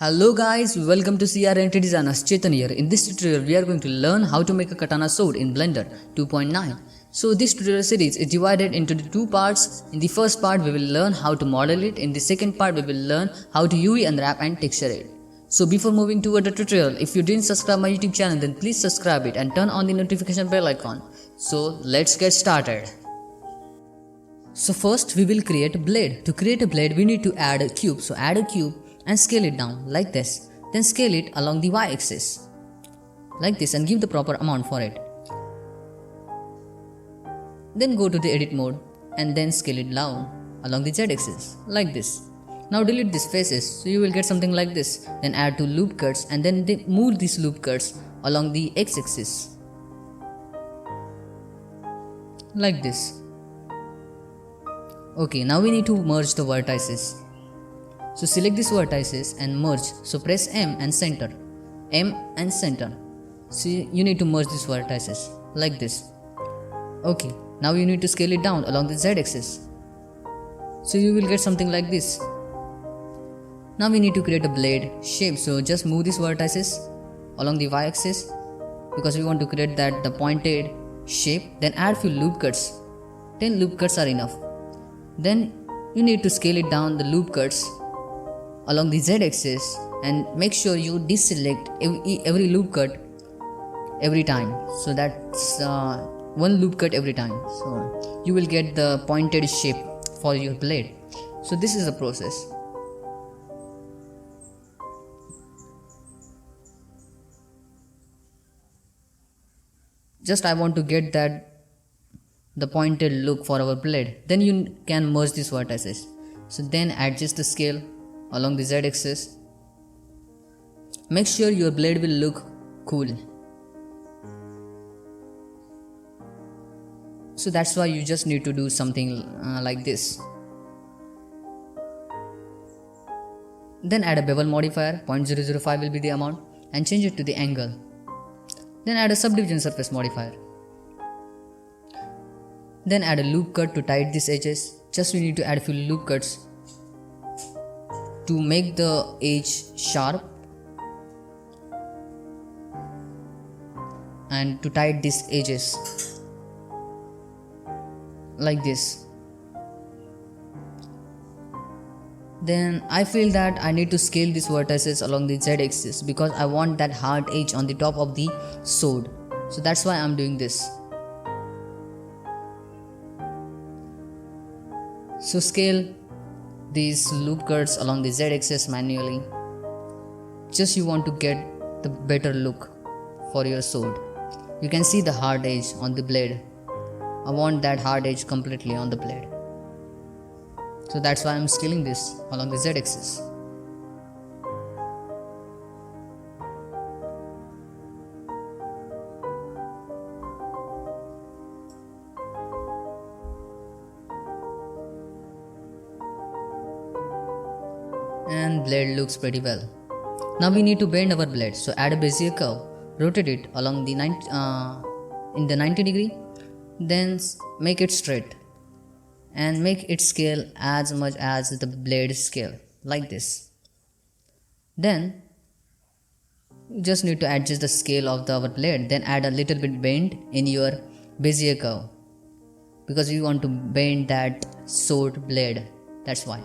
Hello guys, welcome to CRNT Designers. Chetan here. In this tutorial, we are going to learn how to make a katana sword in Blender 2.9. So this tutorial series is divided into the two parts. In the first part, we will learn how to model it. In the second part, we will learn how to UV unwrap and texture it. So before moving toward the tutorial, if you didn't subscribe my YouTube channel, then please subscribe it and turn on the notification bell icon. So let's get started. So first we will create a blade. To create a blade, we need to add a cube. So add a cube and scale it down like this. Then scale it along the y-axis like this and give the proper amount for it. Then go to the edit mode and then scale it down along the z-axis like this. Now delete these faces, so you will get something like this. Then add two loop cuts and then move these loop cuts along the x-axis like this. Okay, now we need to merge the vertices. So select these vertices and merge. So press M and center. M and center. So you need to merge these vertices like this. Okay, now you need to scale it down along the z-axis. So you will get something like this. Now we need to create a blade shape. So just move these vertices along the y-axis because we want to create the pointed shape. Then add few loop cuts. 10 loop cuts are enough. Then you need to scale it down the loop cuts along the z-axis and make sure you deselect every loop cut every time. So that's one loop cut every time. So you will get the pointed shape for your blade. So this is the process. Just I want to get the pointed look for our blade. Then you can merge these vertices. So then adjust the scale along the z-axis. Make sure your blade will look cool. So that's why you just need to do something like this. Then add a bevel modifier, 0.005 will be the amount, and change it to the angle. Then add a subdivision surface modifier. Then add a loop cut to tighten these edges. Just we need to add a few loop cuts to make the edge sharp and to tighten these edges like this. Then I feel that I need to scale these vertices along the z-axis because I want that hard edge on the top of the sword. So that's why I'm doing this. So scale these loop cuts along the z-axis manually. Just you want to get the better look for your sword. You can see the hard edge on the blade. I want that hard edge completely on the blade. So that's why I'm scaling this along the z-axis. And blade looks pretty well. Now we need to bend our blade. So add a Bezier curve, rotate it along the in the 90 degree, then make it straight and make it scale as much as the blade scale like this. Then you just need to adjust the scale of our blade. Then add a little bit bend in your Bezier curve because we want to bend that sword blade. That's why.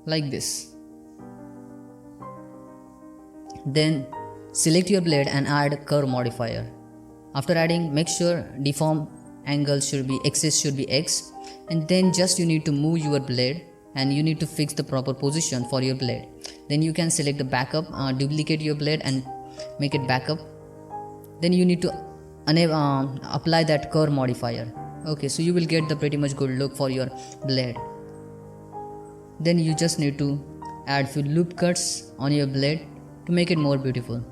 Like this. Then select your blade and add a curve modifier. After adding, make sure deform angle should be axis should be X, and then just you need to move your blade and you need to fix the proper position for your blade. Then you can select the backup, duplicate your blade and make it backup. Then you need to apply that curve modifier. Okay, so you will get the pretty much good look for your blade. Then you just need to add few loop cuts on your blade to make it more beautiful.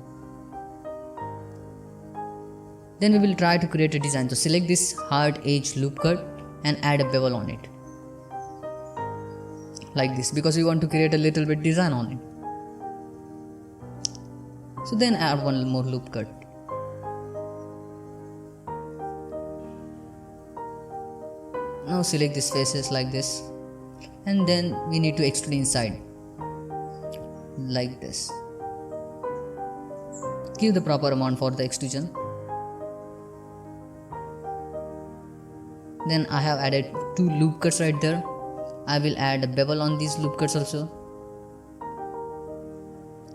Then we will try to create a design. So select this hard edge loop cut and add a bevel on it. Like this, because we want to create a little bit design on it. So then add one more loop cut. Now select these faces like this. and then we need to extrude inside like this. Give the proper amount for the extrusion. Then I have added 2 loop cuts right there. I will add a bevel on these loop cuts also.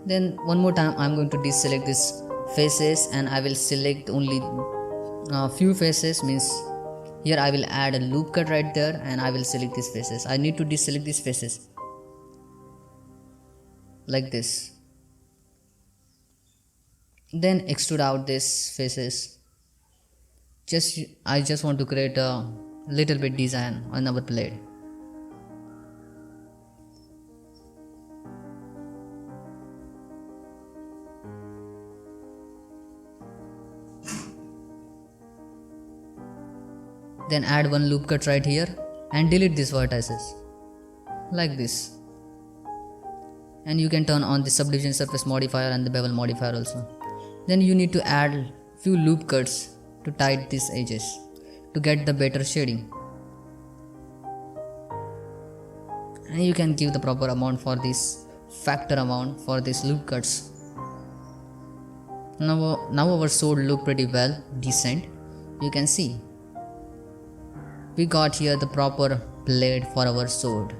Then one more time I am going to deselect these faces and I will select only few faces, means here I will add a loop cut right there and I will select these faces. I need to deselect these faces like this. Then extrude out these faces. I just want to create a little bit design on our blade. Then add one loop cut right here and delete these vertices like this. And you can turn on the subdivision surface modifier and the bevel modifier also. Then you need to add few loop cuts to tighten these edges to get the better shading. And you can give the proper amount for this factor amount for these loop cuts. Now our sword look pretty well, decent. You can see we got here the proper blade for our sword,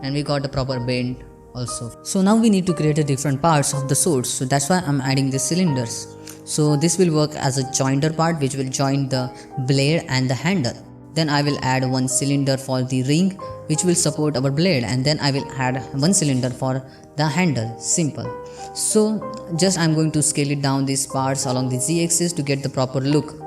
and we got a proper bend also. So now we need to create a different parts of the sword, so that's why I'm adding the cylinders. So this will work as a jointer part which will join the blade and the handle. Then I will add one cylinder for the ring which will support our blade, and then I will add one cylinder for the handle. Simple. So just I'm going to scale it down these parts along the z-axis to get the proper look.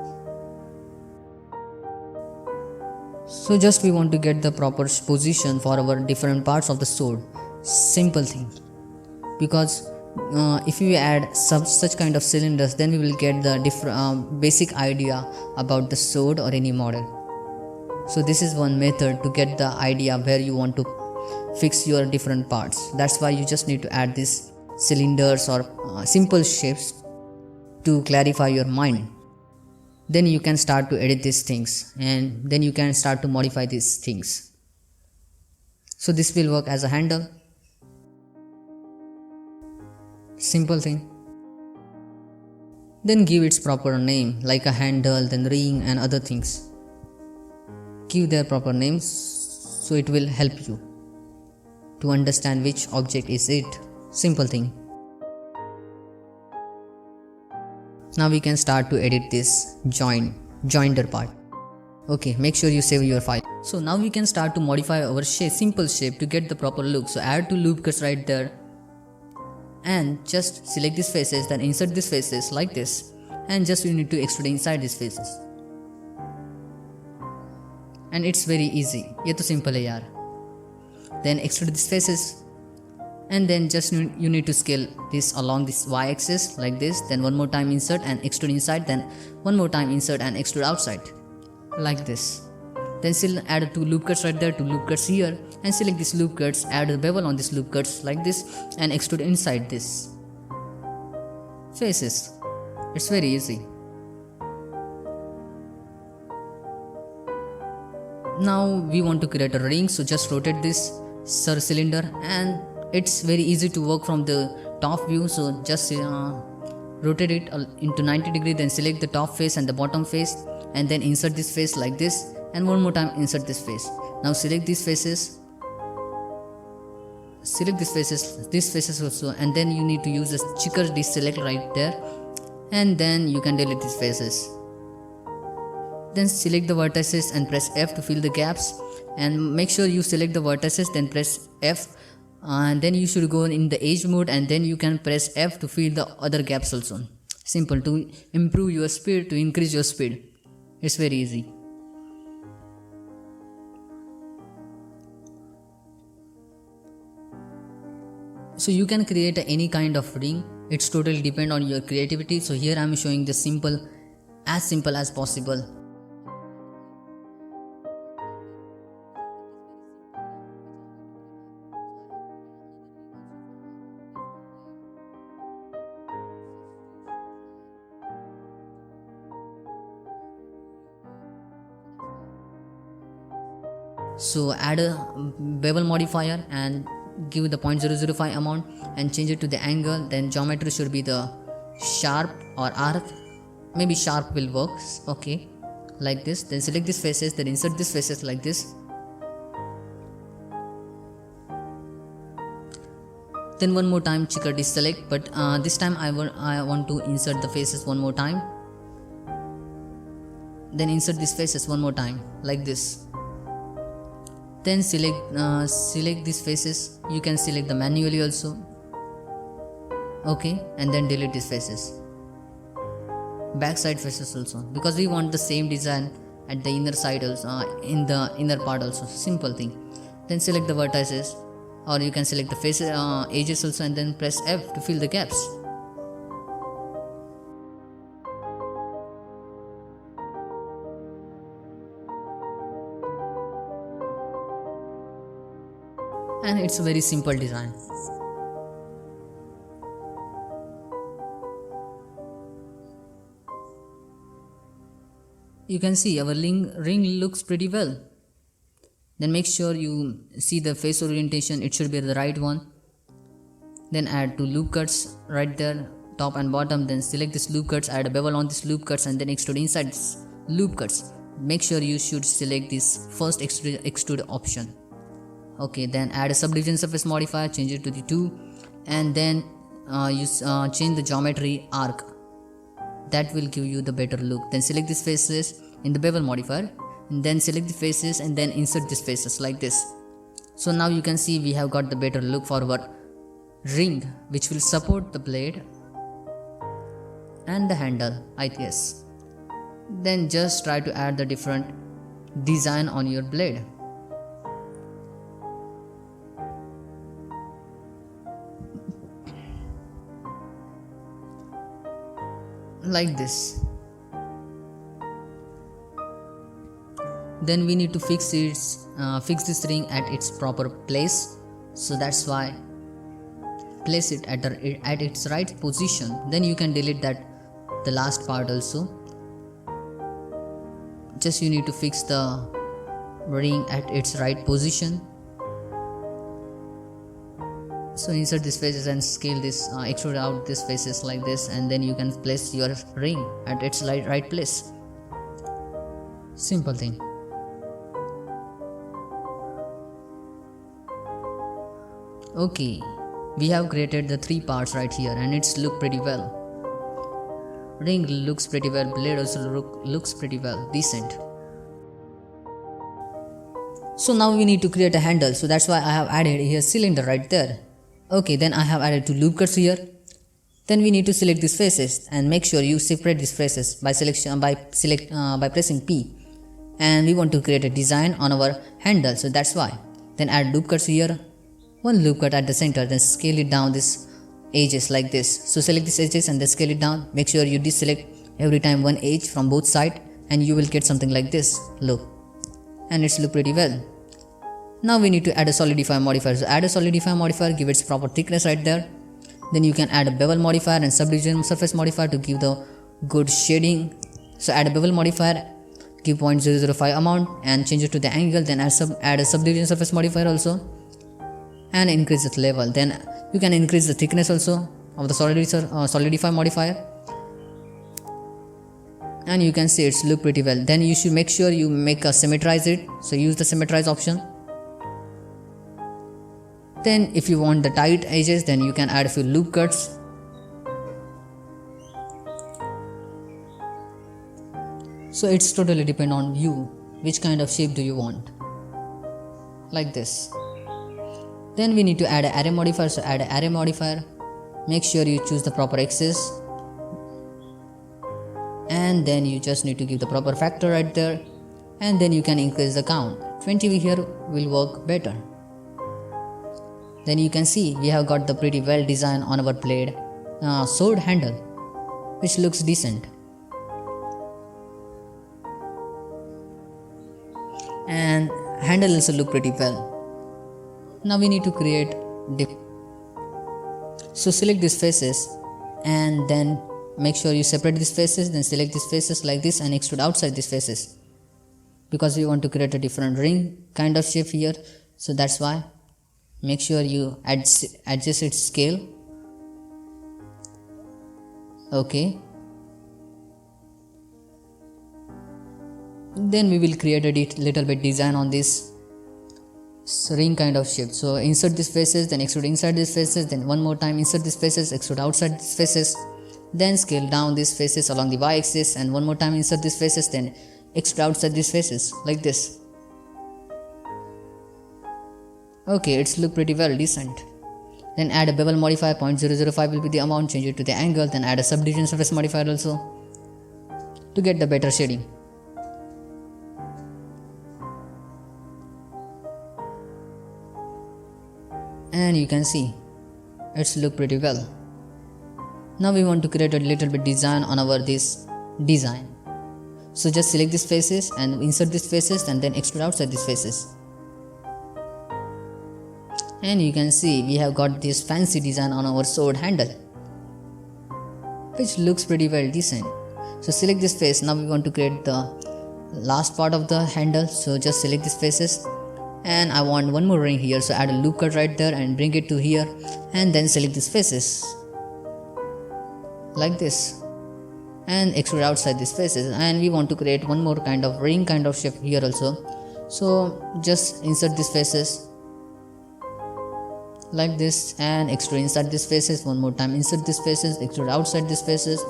So just we want to get the proper position for our different parts of the sword. Simple thing. Because if we add such kind of cylinders, then we will get the basic idea about the sword or any model. So this is one method to get the idea where you want to fix your different parts. That's why you just need to add these cylinders or simple shapes to clarify your mind. Then you can start to edit these things, and then you can start to modify these things. So this will work as a handle. Simple thing. Then give its proper name like a handle, then ring and other things. Give their proper names so it will help you to understand which object is it. Simple thing. Now we can start to edit this jointer part. Okay, make sure you save your file. So now we can start to modify our simple shape to get the proper look. So add 2 loop cuts right there and just select these faces, then insert these faces like this, and just you need to extrude inside these faces. And it's very easy. ये तो simple है यार. Then extrude these faces, and then just you need to scale this along this y-axis like this. Then one more time insert and extrude inside, then one more time insert and extrude outside like this. Then still add 2 loop cuts right there, 2 loop cuts here, and select these loop cuts, add a bevel on these loop cuts like this, and extrude inside this faces. It's very easy. Now we want to create a ring, so just rotate this cylinder, and it's very easy to work from the top view. So just rotate it into 90 degrees, then select the top face and the bottom face, and then insert this face like this, and one more time insert this face. Now select these faces, these faces also, and then you need to use this checker deselect right there, and then you can delete these faces. Then select the vertices and press F to fill the gaps, and make sure you select the vertices, then press F, and then you should go in the edge mode, and then you can press F to fill the other gaps also. Simple, to improve your speed, to increase your speed. It's very easy. So you can create any kind of ring. It's totally depend on your creativity. So here I'm showing the simple as possible. So add a bevel modifier and give the 0.005 amount and change it to the angle. Then geometry should be the sharp or arc, maybe sharp will work. Okay, like this. Then select these faces, then insert these faces like this. Then one more time checker deselect, but this time I want to insert the faces one more time. Then insert these faces one more time like this. Then select these faces. You can select the manually also. Okay, and then delete these faces. Backside faces also, because we want the same design at the inner side also, in the inner part also. Simple thing. Then select the vertices, or you can select the faces, edges also, and then press F to fill the gaps. And it's a very simple design. You can see our ring looks pretty well. Then make sure you see the face orientation, it should be the right one. Then add 2 loop cuts right there, top and bottom. Then select this loop cuts, add a bevel on this loop cuts, and then extrude inside this loop cuts. Make sure you should select this first extrude option. Okay, then add a subdivision surface modifier, change it to the 2, and then change the geometry arc. That will give you the better look. Then select these faces in the bevel modifier, and then select the faces and then insert these faces like this. So now you can see we have got the better look for our ring, which will support the blade and the handle, I guess. Then just try to add the different design on your blade. Like this. Then we need to fix this ring at its proper place. So that's why place it at its right position. Then you can delete the last part also. Just you need to fix the ring at its right position. So insert these faces and scale this, extrude out these faces like this, and then you can place your ring at its right place. Simple thing. Okay, we have created the 3 parts right here, and it's look pretty well. Ring looks pretty well, blade also looks pretty well, decent. So now we need to create a handle, so that's why I have added here cylinder right there. Okay, then I have added 2 loop cuts here. Then we need to select these faces and make sure you separate these faces by pressing P. And we want to create a design on our handle, so that's why. Then add loop cuts here, 1 loop cut at the center, then scale it down this edges like this. So select these edges and then scale it down. Make sure you deselect every time 1 edge from both sides, and you will get something like this look. And it's look pretty well. Now we need to add a solidify modifier. So add a solidify modifier, give its proper thickness right there. Then you can add a bevel modifier and subdivision surface modifier to give the good shading. So add a bevel modifier, give 0.005 amount and change it to the angle. Then add a subdivision surface modifier also and increase its level. Then you can increase the thickness also of the solidify modifier. And you can see it's look pretty well. Then you should make sure you symmetrize it. So use the symmetrize option. Then if you want the tight edges, then you can add a few loop cuts. So it's totally depend on you, which kind of shape do you want. Like this. Then we need to add an array modifier. So add an array modifier. Make sure you choose the proper axis. And then you just need to give the proper factor right there. And then you can increase the count. 20 here will work better. Then you can see we have got the pretty well design on our blade sword handle, which looks decent. And handle also look pretty well. Now we need to create dip. So select these faces and then make sure you separate these faces, then select these faces like this and extrude outside these faces. because we want to create a different ring kind of shape here. So that's why make sure you adjust its scale. Okay, then we will create a little bit design on this ring kind of shape. So insert these faces, then extrude inside these faces, then one more time insert these faces, extrude outside these faces, then scale down these faces along the y-axis, and one more time insert these faces, then extrude outside these faces like this. Okay, it's look pretty well decent. Then add a bevel modifier, 0.005 will be the amount, change it to the angle, then add a subdivision surface modifier also to get the better shading. And you can see it's look pretty well. Now we want to create a little bit design on our this design. So just select these faces and insert these faces and then extrude outside these faces. And you can see we have got this fancy design on our sword handle, which looks pretty well decent. So select this face. Now we want to create the last part of the handle. So just select these faces, and I want one more ring here. So add a loop cut right there and bring it to here, and then select these faces like this and extrude outside these faces. And we want to create one more kind of ring kind of shape here also. So just insert these faces like this and extrude inside these faces. One more time insert these faces, extrude outside these faces,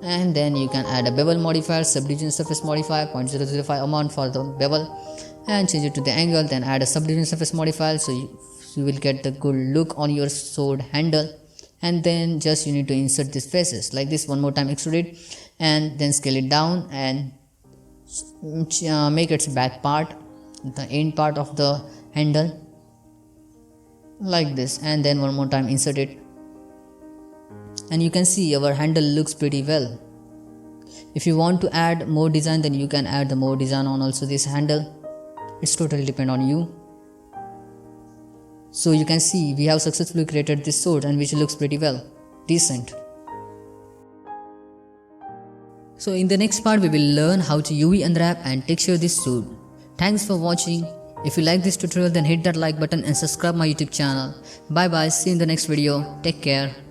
and then you can add a bevel modifier, subdivision surface modifier, 0.005 amount for the bevel, and change it to the angle, then add a subdivision surface modifier, so you will get the good look on your sword handle. And then just you need to insert these faces like this. One more time extrude it and then scale it down and make its back part, the end part of the handle like this, and then one more time insert it, and you can see our handle looks pretty well. If you want to add more design, then you can add the more design on also this handle. It's totally depend on you. So you can see we have successfully created this sword, and which looks pretty well decent. So in the next part we will learn how to UV unwrap and texture this sword. Thanks for watching. If you like this tutorial, then hit that like button and subscribe my YouTube channel. Bye bye, see you in the next video. Take care.